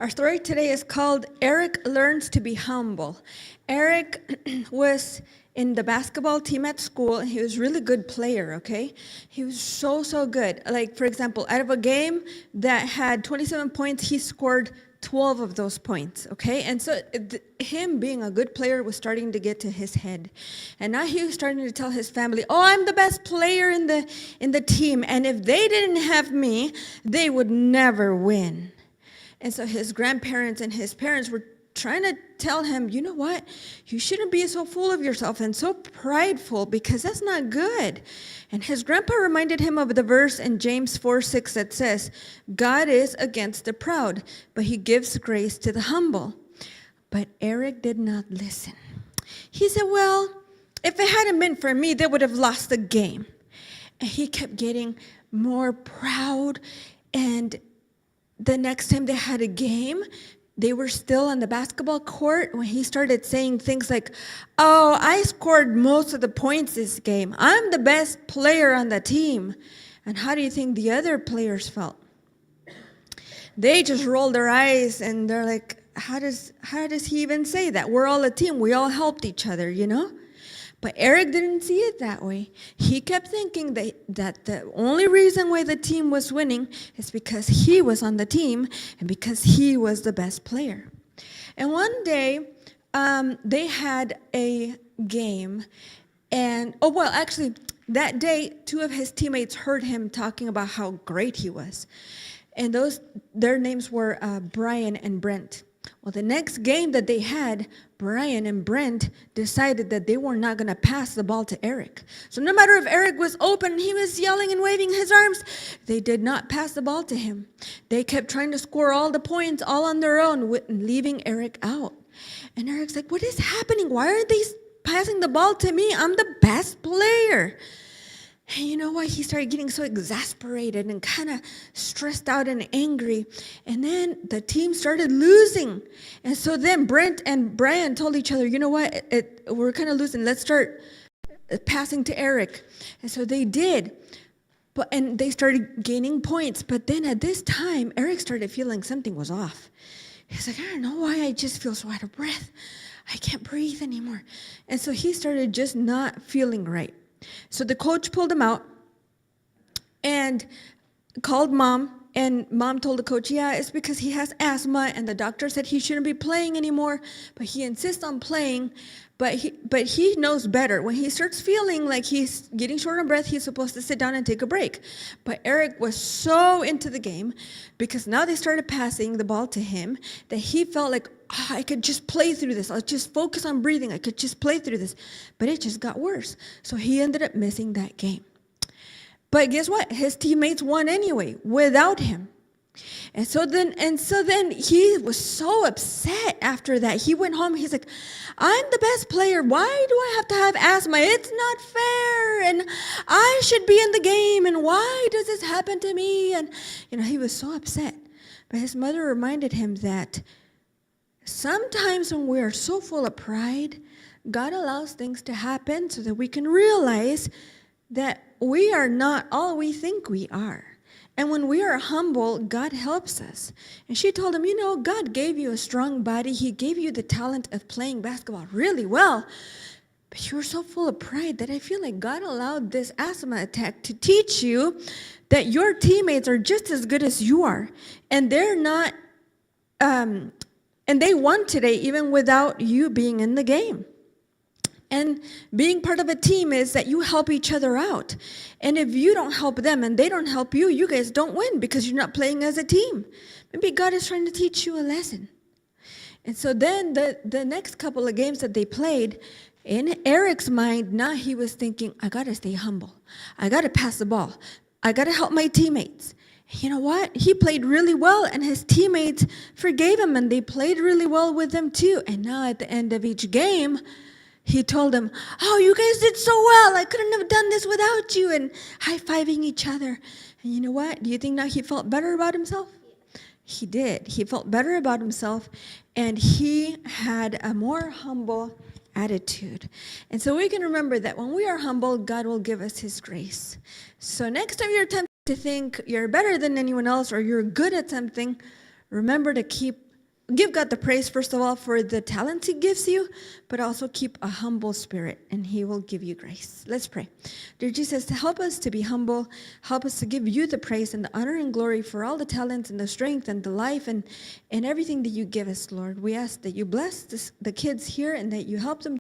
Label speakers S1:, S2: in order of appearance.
S1: Our story today is called Eric Learns to be Humble. Eric was in the basketball team at school. He was a really good player, okay? He was so good. Like, for example, out of a game that had 27 points, he scored 12 of those points, okay? And so him being a good player was starting to get to his head. And now he was starting to tell his family, oh, I'm the best player in the team. And if they didn't have me, they would never win. And so his grandparents and his parents were trying to tell him, you know what? You shouldn't be so full of yourself and so prideful because that's not good. And his grandpa reminded him of the verse in James 4:6 that says, God is against the proud, but he gives grace to the humble. But Eric did not listen. He said, well, if it hadn't been for me, they would have lost the game. And he kept getting more proud. And the next time they had a game, they were still on the basketball court when he started saying things like, oh, I scored most of the points this game. I'm the best player on the team. And how do you think the other players felt? They just rolled their eyes and they're like, how does he even say that? We're all a team. We all helped each other, you know? But Eric didn't see it that way. He kept thinking that the only reason why the team was winning is because he was on the team and because he was the best player. And one day, they had a game. And, actually, that day, two of his teammates heard him talking about how great he was. And their names were Brian and Brent. Well, the next game that they had, Brian and Brent decided that they were not going to pass the ball to Eric. So no matter if Eric was open, he was yelling and waving his arms, they did not pass the ball to him. They kept trying to score all the points all on their own, leaving Eric out. And Eric's like, what is happening? Why aren't they passing the ball to me? I'm the best player. And you know what? He started getting so exasperated and kind of stressed out and angry. And then the team started losing. And so then Brent and Brian told each other, you know what? We're kind of losing. Let's start passing to Eric. And so they did. And they started gaining points. But then at this time, Eric started feeling something was off. He's like, I don't know why I just feel so out of breath. I can't breathe anymore. And so he started just not feeling right. So the coach pulled him out and called Mom, and Mom told the coach, yeah, it's because he has asthma, and the doctor said he shouldn't be playing anymore, but he insists on playing, but he knows better. When he starts feeling like he's getting short on breath, he's supposed to sit down and take a break. But Eric was so into the game because now they started passing the ball to him that he felt like, I could just play through this. I'll just focus on breathing. I could just play through this. But it just got worse. So he ended up missing that game. But guess what? His teammates won anyway without him. And so then he was so upset after that. He went home. He's like, I'm the best player. Why do I have to have asthma? It's not fair. And I should be in the game. And why does this happen to me? And, he was so upset. But his mother reminded him that sometimes when we are so full of pride, God allows things to happen so that we can realize that we are not all we think we are. And when we are humble, God helps us. And she told him, God gave you a strong body. He gave you the talent of playing basketball really well. But you were so full of pride that I feel like God allowed this asthma attack to teach you that your teammates are just as good as you are. And they're not... And they won today even without you being in the game. And being part of a team is that you help each other out. And if you don't help them and they don't help you, you guys don't win because you're not playing as a team. Maybe God is trying to teach you a lesson. And so then the next couple of games that they played, in Eric's mind, now he was thinking, I got to stay humble. I got to pass the ball. I got to help my teammates. You know what? He played really well, and his teammates forgave him, and they played really well with him too. And now at the end of each game, he told them, oh, you guys did so well. I couldn't have done this without you, and high-fiving each other. And you know what? Do you think now he felt better about himself? He did. He felt better about himself, and he had a more humble attitude. And so we can remember that when we are humble, God will give us his grace. So next time you're tempted to think you're better than anyone else or you're good at something, remember to keep give God the praise, first of all, for the talents he gives you, but also keep a humble spirit, and he will give you grace. Let's pray. Dear Jesus, help us to be humble. Help us to give you the praise and the honor and glory for all the talents and the strength and the life and everything that you give us, Lord. We ask that you bless the kids here and that you help them